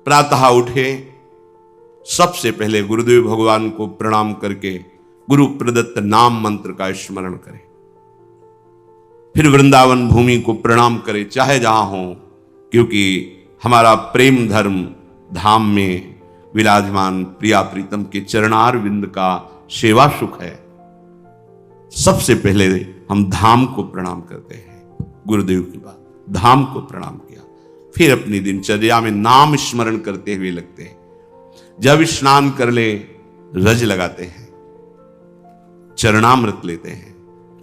प्रातः उठे, सबसे पहले गुरुदेव भगवान को प्रणाम करके गुरु प्रदत्त नाम मंत्र का स्मरण करें। फिर वृंदावन भूमि को प्रणाम करें, चाहे जहां हो, क्योंकि हमारा प्रेम धर्म धाम में विराजमान प्रिया प्रीतम के चरणार विंद का सेवा सुख है। सबसे पहले हम धाम को प्रणाम करते हैं। गुरुदेव की बात, धाम को प्रणाम किया, फिर अपनी दिनचर्या में नाम स्मरण करते हुए लगते हैं। जब स्नान कर ले, रज लगाते हैं, चरणामृत लेते हैं,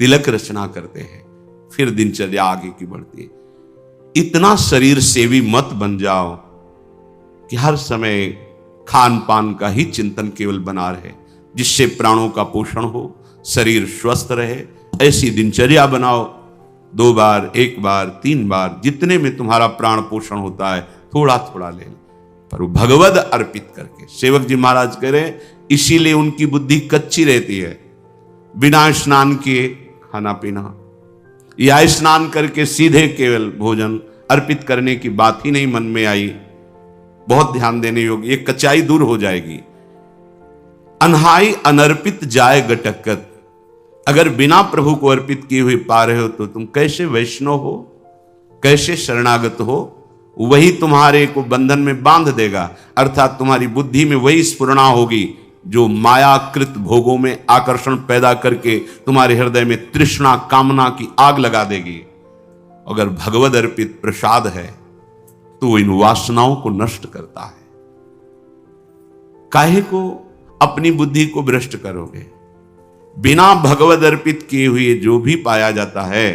तिलक रचना करते हैं, फिर दिनचर्या आगे की बढ़ती है। इतना शरीर सेवी मत बन जाओ कि हर समय खान पान का ही चिंतन केवल बना रहे, जिससे प्राणों का पोषण हो, शरीर स्वस्थ रहे। ऐसी दिनचर्या बनाओ। 2 बार, 1 बार, 3 बार, जितने में तुम्हारा प्राण पोषण होता है थोड़ा थोड़ा ले, पर वो भगवद अर्पित करके। सेवक जी महाराज कह रहे हैं, इसीलिए उनकी बुद्धि कच्ची रहती है। बिना स्नान किए खाना पीना, या स्नान करके सीधे केवल भोजन अर्पित करने की बात ही नहीं मन में आई। बहुत ध्यान देने योग्य, ये कचाई दूर हो जाएगी। अनहाई अनर्पित जाए गटकत। अगर बिना प्रभु को अर्पित किए हुए पा रहे हो तो तुम कैसे वैष्णव हो, कैसे शरणागत हो? वही तुम्हारे को बंधन में बांध देगा, अर्थात तुम्हारी बुद्धि में वही स्फुरणा होगी जो मायाकृत भोगों में आकर्षण पैदा करके तुम्हारे हृदय में तृष्णा कामना की आग लगा देगी। अगर भगवद अर्पित प्रसाद है तो इन वासनाओं को नष्ट करता है। काहे को अपनी बुद्धि को भ्रष्ट करोगे? बिना भगवद अर्पित किए हुए जो भी पाया जाता है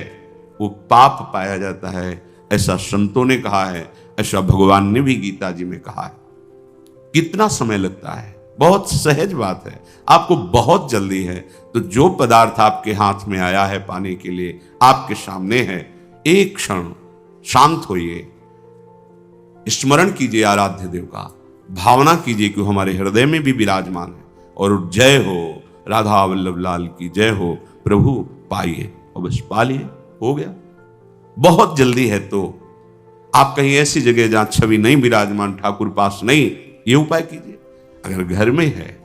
वो पाप पाया जाता है, ऐसा संतों ने कहा है, ऐसा भगवान ने भी गीता जी में कहा है। कितना समय लगता है? बहुत सहज बात है। आपको बहुत जल्दी है तो जो पदार्थ आपके हाथ में आया है पाने के लिए, आपके सामने है, एक क्षण शांत होइए, स्मरण कीजिए आराध्य देव का, भावना कीजिए कि हमारे हृदय में भी विराजमान है। और जय हो राधा वल्लभ लाल की जय हो। प्रभु पाइए और बस पा लिए, हो गया। बहुत जल्दी है तो आप कहीं ऐसी जगह जहां छवि नहीं विराजमान, ठाकुर पास नहीं, ये उपाय कीजिए। अगर घर में है,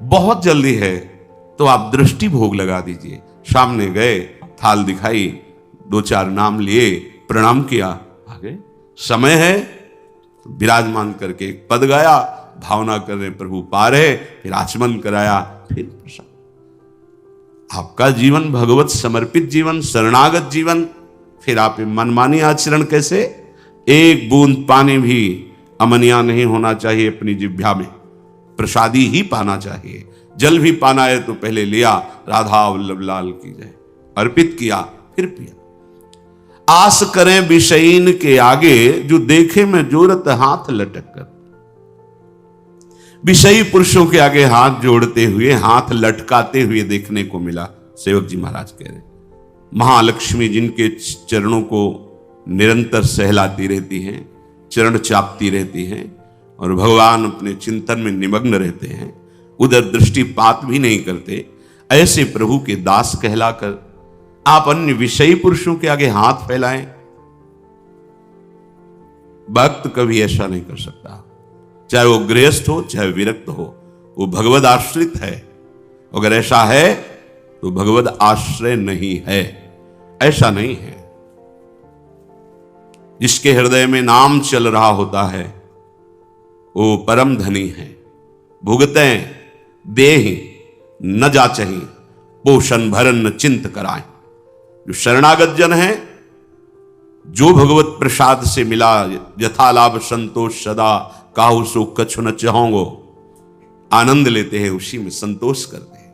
बहुत जल्दी है तो आप दृष्टि भोग लगा दीजिए। सामने गए, थाल दिखाई, 2-4 नाम लिए, प्रणाम किया, आ गए। समय है विराजमान करके एक पद गाया, भावना कर रहे प्रभु पा रहे, फिर आचमन कराया, फिर प्रसाद। आपका जीवन भगवत समर्पित जीवन, शरणागत जीवन। फिर आप मनमानी आचरण कैसे? एक बूंद पानी भी अमनिया नहीं होना चाहिए अपनी जिह्वा में, प्रसादी ही पाना चाहिए। जल भी पाना है तो पहले लिया, राधा वल्लभ लाल की जय, अर्पित किया, फिर पिया। आस करें विषयीन के आगे, जो देखे में जोरत हाथ लटक कर। विषयी पुरुषों के आगे हाथ जोड़ते हुए, हाथ लटकाते हुए देखने को मिला। सेवक जी महाराज कह रहे, महालक्ष्मी जिनके चरणों को निरंतर सहलाती रहती हैं, चरण चापती रहती हैं, और भगवान अपने चिंतन में निमग्न रहते हैं, उधर दृष्टिपात भी नहीं करते, ऐसे प्रभु के दास कहलाकर आप अन्य विषयी पुरुषों के आगे हाथ फैलाएं। भक्त कभी ऐसा नहीं कर सकता, चाहे वो गृहस्थ हो चाहे विरक्त हो, वो भगवद आश्रित है। अगर ऐसा है तो भगवद आश्रय नहीं है, ऐसा नहीं है। जिसके हृदय में नाम चल रहा होता है वो परम धनी है। भुगतें देहि न जाचहि, पोषण भरन न चिंत कराएं। जो शरणागत जन है, जो भगवत प्रसाद से मिला, यथा लाभ संतोष सदा, काहू सो कछु न चाहोंगो, आनंद लेते हैं, उसी में संतोष करते हैं।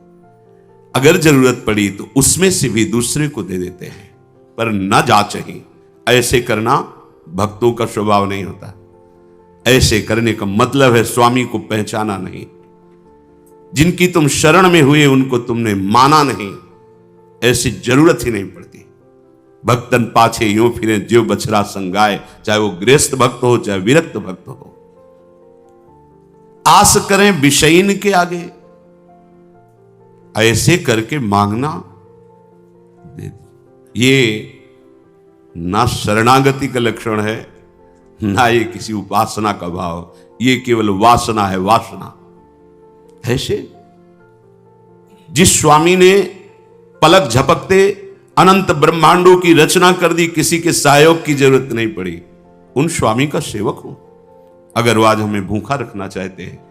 अगर जरूरत पड़ी तो उसमें से भी दूसरे को दे देते हैं, पर न जाचहि। ऐसे करना भक्तों का स्वभाव नहीं होता। ऐसे करने का मतलब है स्वामी को पहचाना नहीं। जिनकी तुम शरण में हुए उनको तुमने माना नहीं, ऐसी जरूरत ही नहीं पड़ती। भक्तन पाछे यूं फिरे ज्यों बछड़ा संगाए, चाहे वो गृहस्थ भक्त हो चाहे विरक्त भक्त हो। आस करें विषयीन के आगे, ऐसे करके मांगना, ये ना शरणागति का लक्षण है ना ये किसी उपासना का भाव, ये केवल वासना है, वासना। ऐसे जिस स्वामी ने पलक झपकते अनंत ब्रह्मांडों की रचना कर दी, किसी के सहयोग की जरूरत नहीं पड़ी, उन स्वामी का सेवक हूं। अगर वो आज हमें भूखा रखना चाहते हैं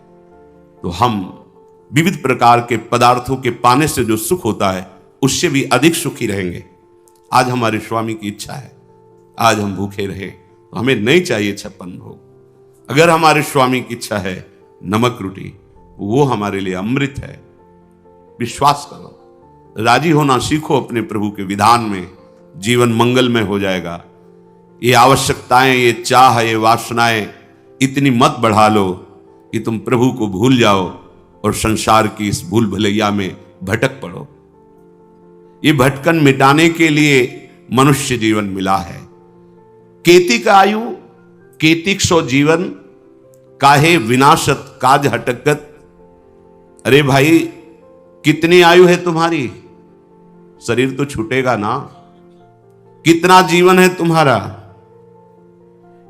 तो हम विविध प्रकार के पदार्थों के पाने से जो सुख होता है उससे भी अधिक सुखी रहेंगे। आज हमारे स्वामी की इच्छा है आज हम भूखे रहे, तो हमें नहीं चाहिए 56 भोग। अगर हमारे स्वामी की इच्छा है नमक रोटी, वो हमारे लिए अमृत है। विश्वास करो, राजी होना सीखो अपने प्रभु के विधान में, जीवन मंगलमय हो जाएगा। ये आवश्यकताएं, ये चाह, ये वासनाएं इतनी मत बढ़ा लो कि तुम प्रभु को भूल जाओ और संसार की इस भूल भुलैया में भटक पड़ो। ये भटकन मिटाने के लिए मनुष्य जीवन मिला है। केतिक आयु केतिक सो जीवन, काहे विनाशत काज हटकत। अरे भाई, कितनी आयु है तुम्हारी? शरीर तो छूटेगा ना। कितना जीवन है तुम्हारा?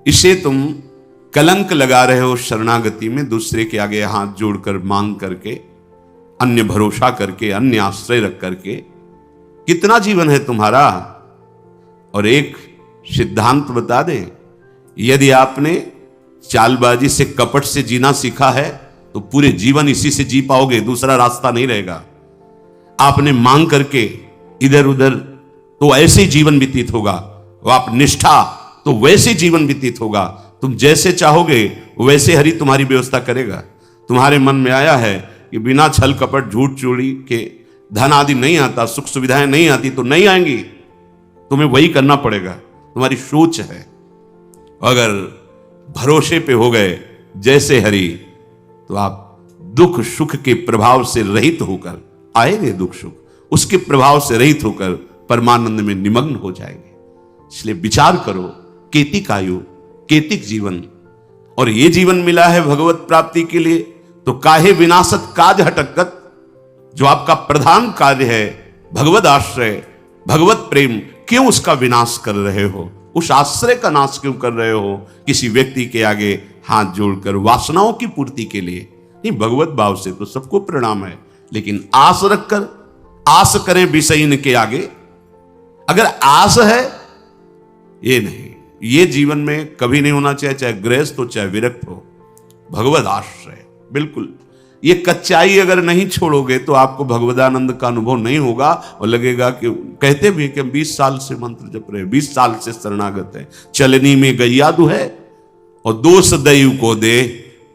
इसे तुम कलंक लगा रहे हो शरणागति में, दूसरे के आगे हाथ जोड़कर मांग करके, अन्य भरोसा करके, अन्य आश्रय रख करके। कितना जीवन है तुम्हारा? और एक सिद्धांत बता दे, यदि आपने चालबाजी से, कपट से जीना सीखा है तो पूरे जीवन इसी से जी पाओगे, दूसरा रास्ता नहीं रहेगा। आपने मांग करके इधर उधर तो ऐसे जीवन व्यतीत होगा, और आप निष्ठा तो वैसे जीवन व्यतीत होगा। तुम जैसे चाहोगे वैसे हरि तुम्हारी व्यवस्था करेगा। तुम्हारे मन में आया है कि बिना छल कपट झूठ चोरी के धन आदि नहीं आता, सुख सुविधाएं नहीं आती, तो नहीं आएंगी, तुम्हें वही करना पड़ेगा। तुम्हारी सोच है। अगर भरोसे पे हो गए जैसे हरि, तो आप दुख सुख के प्रभाव से रहित होकर, आएंगे दुख सुख, उसके प्रभाव से रहित होकर परमानंद में निमग्न हो जाएंगे। इसलिए विचार करो, केतिक आयु केतिक जीवन, और ये जीवन मिला है भगवत प्राप्ति के लिए, तो काहे विनाशत काज हटकत। जो आपका प्रधान कार्य है भगवत आश्रय, भगवत प्रेम, क्यों उसका विनाश कर रहे हो? उस आश्रय का नाश क्यों कर रहे हो? किसी व्यक्ति के आगे हाथ जोड़कर वासनाओं की पूर्ति के लिए नहीं। भगवत भाव से तो सबको प्रणाम है, लेकिन आस रखकर, आस करें विषयीन के आगे। अगर आस है, ये नहीं, ये जीवन में कभी नहीं होना चाहिए, चाहे गृहस्थ हो चाहे विरक्त हो। भगवत आश्रय बिल्कुल, ये कच्चाई अगर नहीं छोड़ोगे तो आपको भगवदानंद का अनुभव नहीं होगा, और लगेगा कि कहते भी कि हम 20 साल से मंत्र जप रहे, 20 साल से शरणागत है, चलनी में गैया दू है और दोष दयु को दे।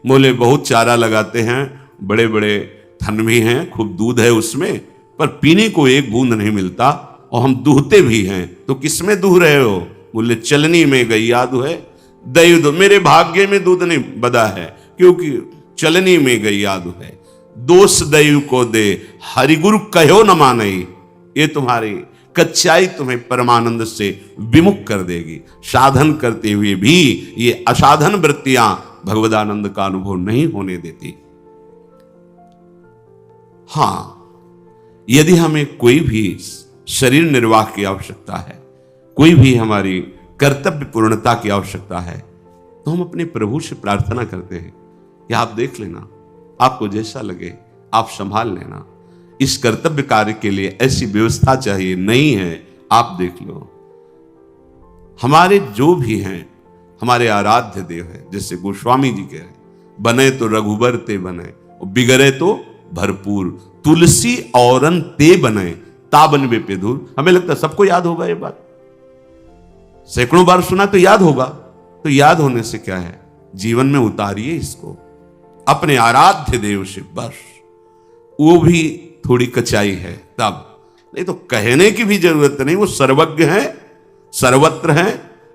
बोले बहुत चारा लगाते हैं, बड़े बड़े थन भी हैं, खूब दूध है उसमें, पर पीने को एक बूंद नहीं मिलता, और हम दूहते भी हैं। तो किसमें दूह रहे हो? बोले चलनी में गैया दू है, दयु दो। मेरे भाग्य में दूध नहीं बदा है, क्योंकि चलनी में गैया दू है। दोष दयु को दे, हरिगुरु कहो न मानई। ये तुम्हारी कच्चाई तुम्हें परमानंद से विमुख कर देगी। साधन करते हुए भी ये असाधन वृत्तियां भगवदानंद का अनुभव नहीं होने देती। हां, यदि हमें कोई भी शरीर निर्वाह की आवश्यकता है, कोई भी हमारी कर्तव्य पूर्णता की आवश्यकता है, तो हम अपने प्रभु से प्रार्थना करते हैं कि आप देख लेना, आपको जैसा लगे आप संभाल लेना। इस कर्तव्य कार्य के लिए ऐसी व्यवस्था चाहिए, नहीं है आप देख लो। हमारे जो भी हैं, हमारे आराध्य देव है, जैसे गोस्वामी जी कह रहे, बने तो रघुबर ते बने, बिगड़े तो भरपूर, तुलसी औरन ते बने, ताबन वे पे दूर। हमें लगता है सबको याद होगा ये बात, सैकड़ों बार सुना तो याद होगा। तो याद होने से क्या है, जीवन में उतारिए इसको अपने आराध्य देव से, बस। वो भी थोड़ी कचाई है तब, नहीं तो कहने की भी जरूरत नहीं। वो सर्वज्ञ है, सर्वत्र है,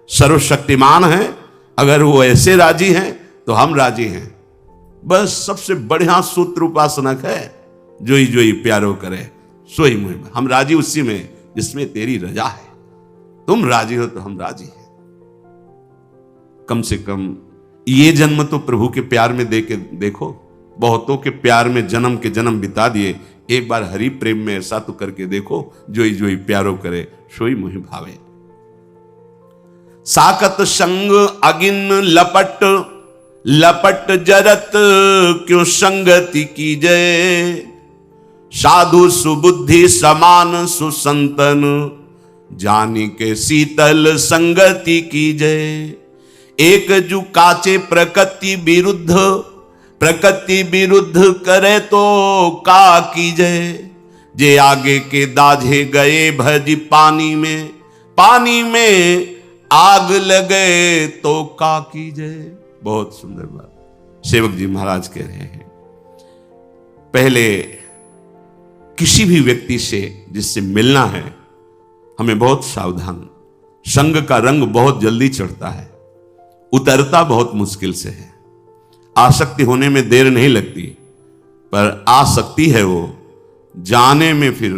सर्वशक्तिमान है। अगर वो ऐसे राजी हैं तो हम राजी हैं। बस सबसे बढ़िया सूत्र उपासनक है, जोई जोई प्यारो करे सोई मुहि। हम राजी उसी में जिसमें तेरी रजा है। तुम राजी हो तो हम राजी हैं। कम से कम ये जन्म तो प्रभु के प्यार में दे के देखो। बहुतों के प्यार में जन्म के जन्म बिता दिए, एक बार हरि प्रेम में ऐसा तो करके देखो, जोई जोई प्यारो करे सोई मुहि भावे। साकत संग अगिन लपट, लपट जरत क्यों संगति कीजय। साधु सुबुद्धि समान सुसंतन, जानी के शीतल संगति कीजय। एक जु काचे प्रकृति विरुद्ध, प्रकृति विरुद्ध करे तो का कीजय। जे आगे के दाझे गए भज पानी में, पानी में आग लगे तो का कीजय। बहुत सुंदर बात सेवक जी महाराज कह रहे हैं। पहले किसी भी व्यक्ति से जिससे मिलना है हमें बहुत सावधान, संग का रंग बहुत जल्दी चढ़ता है, उतरता बहुत मुश्किल से है। आसक्ति होने में देर नहीं लगती, पर आसक्ति है वो जाने में फिर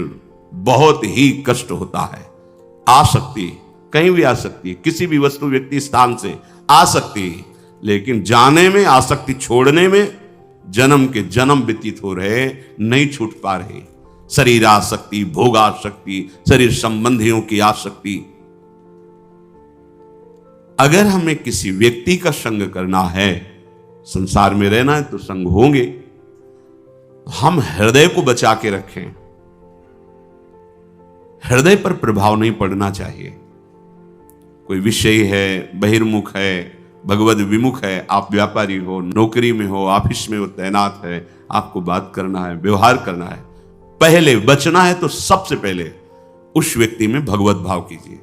बहुत ही कष्ट होता है। आसक्ति कहीं भी आ सकती है, किसी भी वस्तु व्यक्ति स्थान से आ सकती है, लेकिन जाने में, आसक्ति छोड़ने में जन्म के जन्म व्यतीत हो रहे, नहीं छूट पा रहे। शरीर आसक्ति, भोग आसक्ति, शरीर संबंधियों की आसक्ति। अगर हमें किसी व्यक्ति का संग करना है, संसार में रहना है तो संग होंगे। हम हृदय को बचा के रखें, हृदय पर प्रभाव नहीं पड़ना चाहिए। कोई विषय है, बहिर्मुख है, भगवद विमुख है, आप व्यापारी हो, नौकरी में हो, ऑफिस में हो, तैनात है, आपको बात करना है, व्यवहार करना है, पहले बचना है तो सबसे पहले उस व्यक्ति में भगवत भाव कीजिए।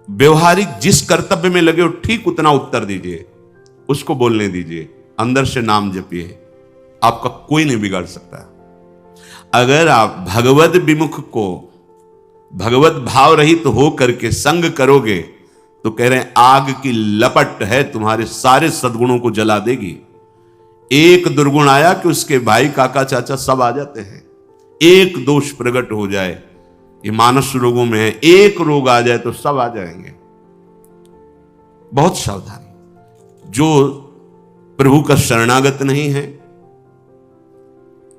व्यवहारिक जिस कर्तव्य में लगे हो ठीक उतना उत्तर दीजिए, उसको बोलने दीजिए, अंदर से नाम जपिए, आपका कोई नहीं बिगाड़ सकता। अगर आप भगवत विमुख को भगवत भाव रहित तो हो करके संग करोगे तो कह रहे हैं आग की लपट है तुम्हारे सारे सद्गुणों को जला देगी। एक दुर्गुण आया कि उसके भाई काका चाचा सब आ जाते हैं। एक दोष प्रकट हो जाए, ये मानस रोगों में है, एक रोग आ जाए तो सब आ जाएंगे। बहुत सावधानी। जो प्रभु का शरणागत नहीं है,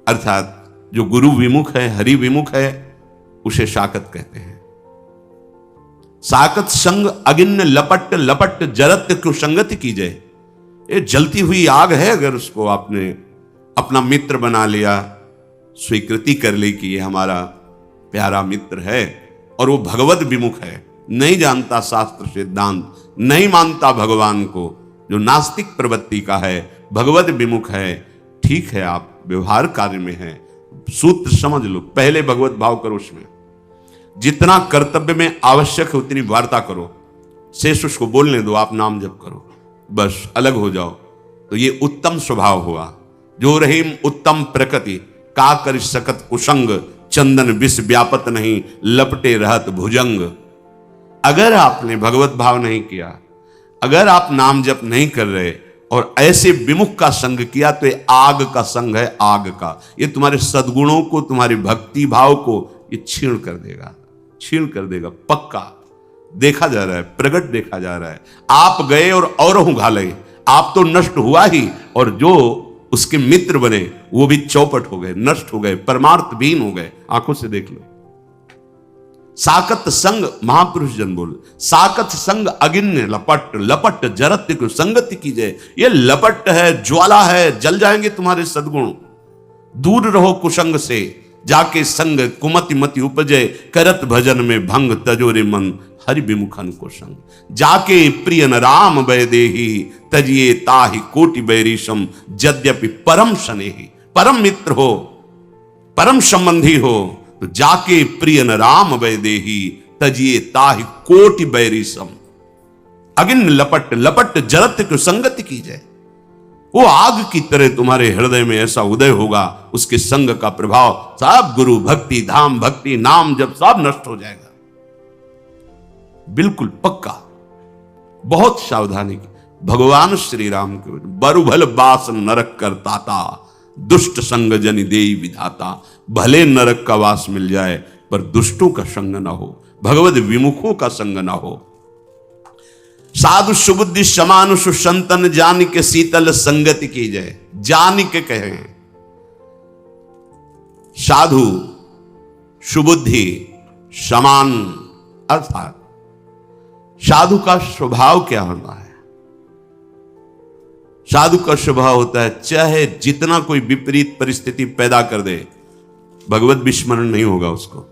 अर्थात जो गुरु विमुख है, हरि विमुख है, उसे शाकत कहते हैं। साकत संग अगिन्न लपट, लपट जरत क्यों संगति कीजय। ये जलती हुई आग है, अगर उसको आपने अपना मित्र बना लिया, स्वीकृति कर ली कि ये हमारा प्यारा मित्र है, और वो भगवत विमुख है, नहीं जानता शास्त्र सिद्धांत, नहीं मानता भगवान को, जो नास्तिक प्रवृत्ति का है, भगवत विमुख है, ठीक है आप व्यवहार कार्य में है, सूत्र समझ लो, पहले भगवत भाव करो, उसमें जितना कर्तव्य में आवश्यक है उतनी वार्ता करो, शेष उसको बोलने दो, आप नाम जप करो, बस अलग हो जाओ। तो ये उत्तम स्वभाव हुआ। जो रहीम उत्तम प्रकृति, का कर सकत कुसंग, चंदन विष व्यापत नहीं, लपटे रहत भुजंग। अगर आपने भगवत भाव नहीं किया, अगर आप नाम जप नहीं कर रहे और ऐसे विमुख का संग किया, तो ये आग का संग है, आग का। ये तुम्हारे सद्गुणों को, तुम्हारी भक्ति भाव को ये छीण कर देगा, छीण कर देगा, पक्का देखा जा रहा है, प्रकट देखा जा रहा है। आप गए और घाले, आप तो नष्ट हुआ ही, और जो उसके मित्र बने वो भी चौपट हो गए, नष्ट हो गए, परमार्थहीन हो गए। आंखों से देख लो। साकत संग, महापुरुष जन बोल, साकत संग अगिन्य लपट, लपट जरत को संगति कीजिए। ये लपट है, ज्वाला है, जल जाएंगे तुम्हारे सद्गुण। दूर रहो कुसंग से, जाके संग कुमति मति उपजे, करत भजन में भंग तजोरे मन, हरि विमुखन को संग। जाके प्रियन राम वैदेही, तजिए ताहि कोटि बैरीशम, यद्यपि परम स्नेही, परम मित्र हो, परम संबंधी हो, तो जाके प्रियन राम वैदेही, तजिए ताहि कोटि बैरीशम। अगिन लपट, लपट जरत को संगति कीजिए। वो आग की तरह तुम्हारे हृदय में ऐसा उदय होगा, उसके संग का प्रभाव, सब गुरु भक्ति, धाम भक्ति, नाम जब सब नष्ट हो जाएगा, बिल्कुल पक्का। बहुत सावधानी की। भगवान श्री राम के बरुभल बास नरक करताता, दुष्ट संग जनि देई विधाता। भले नरक का वास मिल जाए, पर दुष्टों का संग ना हो, भगवत विमुखों का संग ना हो। साधु सुबुद्धि समान सुसंतन, जान के शीतल संगति की जय। जान के कहे साधु सुबुद्धि समान, अर्थात साधु का स्वभाव क्या होना है? साधु का स्वभाव होता है चाहे जितना कोई विपरीत परिस्थिति पैदा कर दे, भगवत विस्मरण नहीं होगा उसको।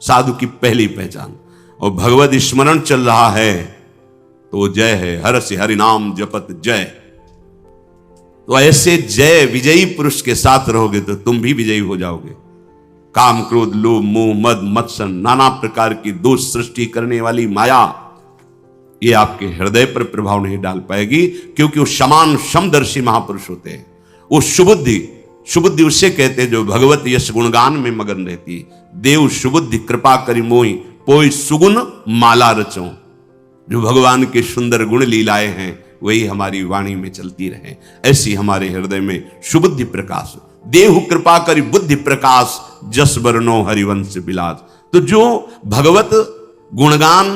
साधु की पहली पहचान। और भगवत स्मरण चल रहा है तो जय है, हर से हरि नाम जपत जय। तो ऐसे जय विजयी पुरुष के साथ रहोगे तो तुम भी विजयी हो जाओगे। काम क्रोध लोभ मोह मद मत्सर नाना प्रकार की दोष सृष्टि करने वाली माया ये आपके हृदय पर प्रभाव नहीं डाल पाएगी, क्योंकि वो समान समदर्शी महापुरुष होते हैं। वो सुबुद्धि उससे कहते हैं जो भगवत यश गुणगान में मगन रहती। देव सुबुद्धि कृपा करी मोहि पोई सुगुण माला रचो। जो भगवान के सुंदर गुण लीलाएं हैं वही हमारी वाणी में चलती रहे। ऐसी हमारे हृदय में सुबुद्धि प्रकाश। देहु कृपा करी बुद्धि प्रकाश जस बरनो हरिवंश विलास। तो जो भगवत गुणगान,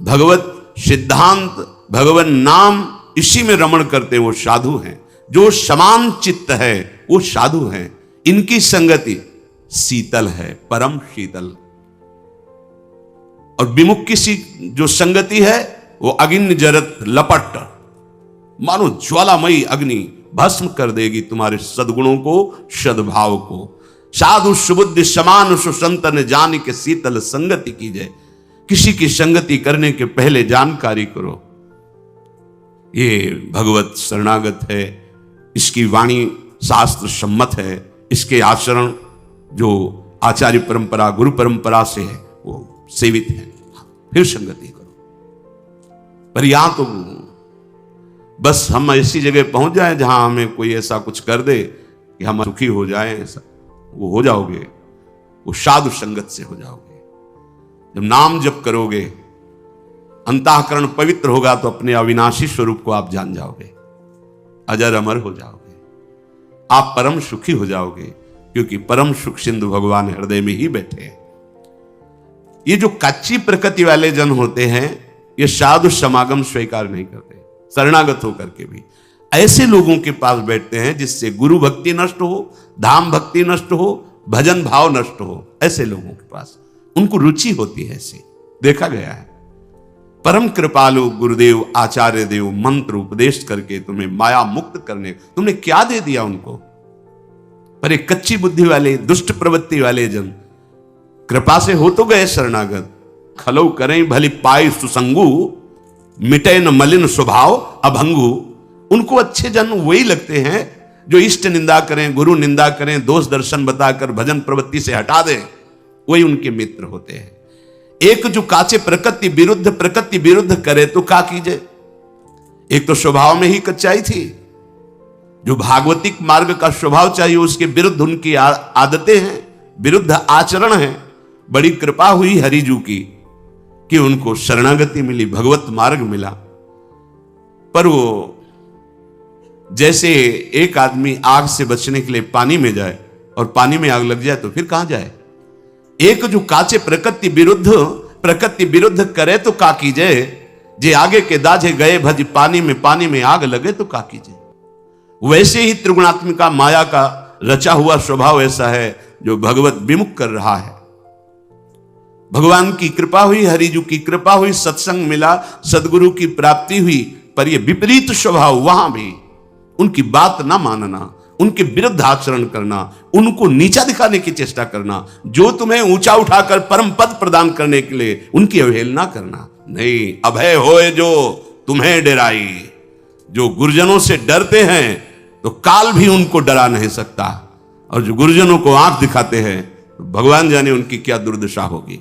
भगवत सिद्धांत, भगवत नाम इसी में रमण करते वो साधु हैं। जो समान चित्त है वो साधु हैं। इनकी संगति शीतल है, परम शीतल। और विमुख की जो संगति है वो अग्नि जरत लपट, मानो ज्वालामयी अग्नि भस्म कर देगी तुम्हारे सद्गुणों को, सद्भाव को। साधु सुबुद्धि समान सुसंतन जान के शीतल संगति कीजिए। किसी की संगति करने के पहले जानकारी करो। ये भगवत शरणागत है, इसकी वाणी शास्त्र सम्मत है, इसके आचरण जो आचार्य परंपरा गुरु परंपरा से है वो सेवित है, फिर संगति करो। पर यहां तो बस हम ऐसी जगह पहुंच जाए जहां हमें कोई ऐसा कुछ कर दे कि हम सुखी हो जाए, ऐसा वो हो जाओगे, वो साधु संगत से हो जाओगे। जब नाम जप करोगे, अंतःकरण पवित्र होगा तो अपने अविनाशी स्वरूप को आप जान जाओगे, अजर अमर हो जाओगे, आप परम सुखी हो जाओगे, क्योंकि परम सुख सिंधु भगवान हृदय में ही बैठे हैं। ये जो कच्ची प्रकृति वाले जन होते हैं ये साधु समागम स्वीकार नहीं करते, शरणागत होकर के भी ऐसे लोगों के पास बैठते हैं जिससे गुरु भक्ति नष्ट हो, धाम भक्ति नष्ट हो, भजन भाव नष्ट हो। ऐसे लोगों के पास उनको रुचि होती है, ऐसे देखा गया है। परम कृपालु गुरुदेव आचार्य देव मंत्र उपदेश करके तुम्हें माया मुक्त करने, तुमने क्या दे दिया उनको? पर एक कच्ची बुद्धि वाले, दुष्ट प्रवृत्ति वाले जन कृपा से हो तो गए शरणागत, खलो करें भली पाए सुसंगु, मिटे न मलिन स्वभाव अभंगु। उनको अच्छे जन वही लगते हैं जो इष्ट निंदा करें, गुरु निंदा करें, दोष दर्शन बताकर भजन प्रवृत्ति से हटा दें, वही उनके मित्र होते हैं। एक जो काचे प्रकृति विरुद्ध करे तो क्या कीजिए? एक तो स्वभाव में ही कच्चाई थी, जो भागवतिक मार्ग का स्वभाव चाहिए उसके विरुद्ध उनकी आदतें हैं, विरुद्ध आचरण है। बड़ी कृपा हुई हरिजू की कि उनको शरणागति मिली, भगवत मार्ग मिला। पर वो जैसे एक आदमी आग से बचने के लिए पानी में जाए और पानी में आग लग जाए तो फिर कहां जाए? एक जो काचे प्रकृति विरुद्ध करे तो का कीजिए? जे आगे के दाझे गए भज पानी में आग लगे तो का कीजिए? वैसे ही त्रिगुणात्मिका माया का रचा हुआ स्वभाव ऐसा है जो भगवत विमुख कर रहा है। भगवान की कृपा हुई, हरिजू की कृपा हुई, सत्संग मिला, सदगुरु की प्राप्ति हुई, पर यह विपरीत स्वभाव, वहां भी उनकी बात ना मानना, उनके विरुद्ध आचरण करना, उनको नीचा दिखाने की चेष्टा करना, जो तुम्हें ऊंचा उठाकर परम पद प्रदान करने के लिए उनकी अवहेलना करना। नहीं, अभय होए जो तुम्हें डराई। जो गुरुजनों से डरते हैं तो काल भी उनको डरा नहीं सकता, और जो गुरुजनों को आंख दिखाते हैं तो भगवान जाने उनकी क्या दुर्दशा होगी।